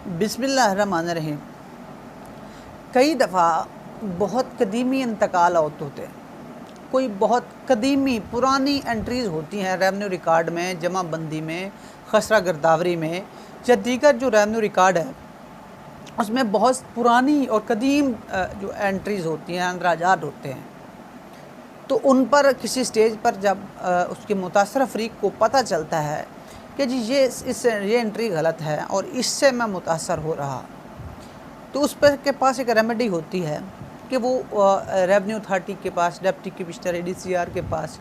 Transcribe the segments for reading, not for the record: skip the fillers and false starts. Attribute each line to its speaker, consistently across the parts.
Speaker 1: बिस्मिल्लाहिर्रहमानिर्रहीम। कई दफ़ा बहुत कदीमी इंतकाल होते हैं। कोई बहुत कदीमी पुरानी एंट्रीज़ होती हैं रेवेन्यू रिकॉर्ड में, जमा बंदी में, खसरा गिरदावरी में या दीगर जो रेवेन्यू रिकॉर्ड है उसमें बहुत पुरानी और कदीम जो एंट्रीज़ होती हैं, अंदराजात होते हैं। तो उन पर किसी स्टेज पर जब उसके मुतासर फ़रीक को पता चलता है कि जी ये एंट्री गलत है और इससे मैं मुतासर हो रहा, तो उस पर के पास एक रेमेडी होती है कि वो रेवेन्यू अथॉरिटी के पास, डिप्टी कमिश्नर ADCR के पास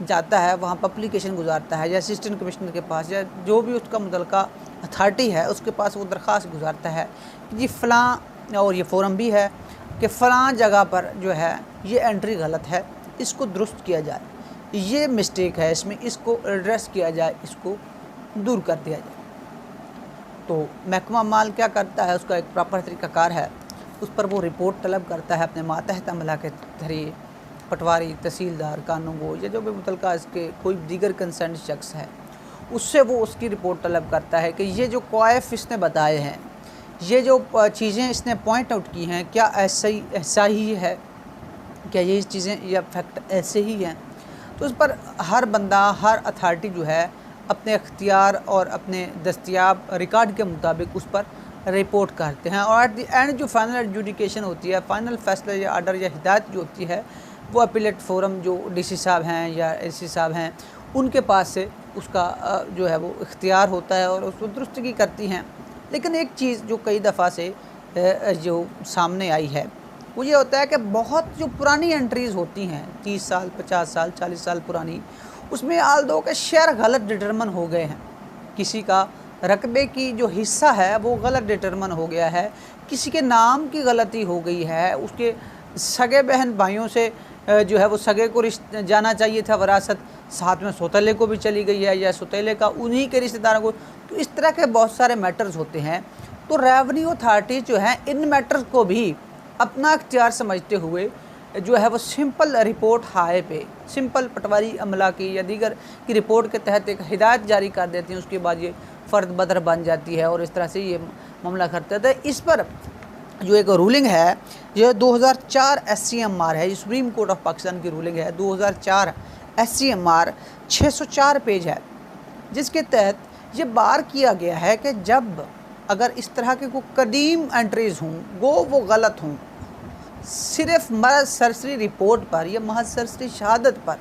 Speaker 1: जाता है, वहाँ पर एप्लीकेशन गुजारता है, या असिस्टेंट कमिश्नर के पास, या जो भी उसका मुतल्लिका अथॉरिटी है उसके पास वो दरख्वास्त गुजारता है कि जी फ़लाँ, और ये फ़ॉर्म भी है कि फ़लाँ जगह पर जो है ये एंट्री गलत है, इसको दुरुस्त किया जाए, ये मिस्टेक है इसमें, इसको एड्रेस किया जाए, इसको दूर कर दिया जाए। तो महकमा माल क्या करता है, उसका एक प्रॉपर तरीक़ाकार है, उस पर वो रिपोर्ट तलब करता है अपने मातहत अमला के ज़रिए, पटवारी, तहसीलदार, कानूनगो या जो भी मुतल्लिका इसके कोई दीगर कंसर्न शख्स है, उससे वो उसकी रिपोर्ट तलब करता है कि ये जो क्वाइफ इसने बताए हैं, ये जो चीज़ें इसने पॉइंट आउट की हैं, क्या ऐसा ही है, क्या ये चीज़ें या फैक्ट ऐसे ही हैं। तो उस पर हर बंदा, हर अथॉरिटी जो है अपने अख्तियार और अपने दस्तियाब रिकॉर्ड के मुताबिक उस पर रिपोर्ट करते हैं, और एट द एंड जो फाइनल एडजुडिकेशन होती है, फाइनल फैसला या आर्डर या हिदायत जो होती है, वो अपीलेट फोरम जो DC साहब हैं या AC साहब हैं उनके पास से उसका जो है वो इख्तियार होता है और उसको दुरुस्तगी करती हैं। लेकिन एक चीज़ जो कई दफ़ा से जो सामने आई है वो ये होता है कि बहुत जो पुरानी एंट्रीज़ होती हैं, 30 साल, 50 साल, 40 साल पुरानी, उसमें आल दो के शेयर गलत डिटरमन हो गए हैं। किसी का रकबे की जो हिस्सा है वो गलत डिटरमन हो गया है, किसी के नाम की गलती हो गई है, उसके सगे बहन भाइयों से जो है वो सगे को जाना चाहिए था वरासत, साथ में सौतेले को भी चली गई है, या सौतेले का उन्हीं के रिश्तेदारों को। तो इस तरह के बहुत सारे मैटर्स होते हैं। तो रेवेन्यू अथॉरिटी जो है इन मैटर्स को भी अपना इख्तियार समझते हुए जो है वो सिंपल रिपोर्ट हाय पे, सिंपल पटवारी अमला की या दीगर की रिपोर्ट के तहत एक हिदायत जारी कर देती हैं। उसके बाद ये फ़र्द बदर बन जाती है और इस तरह से ये मामला करते थे। इस पर जो एक रूलिंग है, ये 2004 SCMR है, ये सुप्रीम कोर्ट ऑफ पाकिस्तान की रूलिंग है, 2004 SCMR 604 पेज है, जिसके तहत ये बार किया गया है कि जब अगर इस तरह के कोई कदीम एंट्रीज़ हों, वो गलत हों, सिर्फ महज सरसरी रिपोर्ट पर या महज सरसरी शहादत पर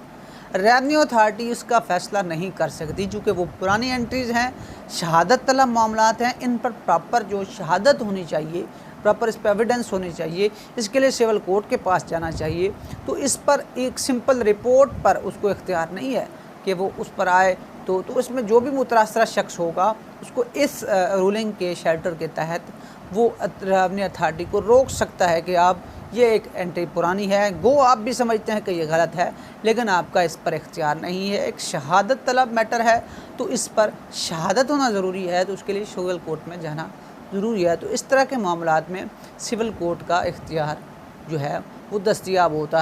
Speaker 1: रेवेन्यू अथॉरिटी इसका फ़ैसला नहीं कर सकती, चूँकि वो पुरानी एंट्रीज़ हैं, शहादत तलब मामलात हैं। इन पर प्रॉपर जो शहादत होनी चाहिए, प्रॉपर इस पर एविडेंस होनी चाहिए, इसके लिए सिविल कोर्ट के पास जाना चाहिए। तो इस पर एक सिंपल रिपोर्ट पर उसको इख्तियार नहीं है कि वो उस पर आए। तो इसमें जो भी मुतासरा शख्स होगा उसको इस रूलिंग के शेल्टर के तहत वो रेवेन्यू अथॉरिटी को रोक सकता है कि आप ये एक एंट्री पुरानी है, गो आप भी समझते हैं कि ये गलत है, लेकिन आपका इस पर इख्तियार नहीं है, एक शहादत तलब मैटर है, तो इस पर शहादत होना ज़रूरी है, तो उसके लिए सिविल कोर्ट में जाना ज़रूरी है। तो इस तरह के मामलात में सिविल कोर्ट का इख्तियार जो है वो दस्तयाब होता है।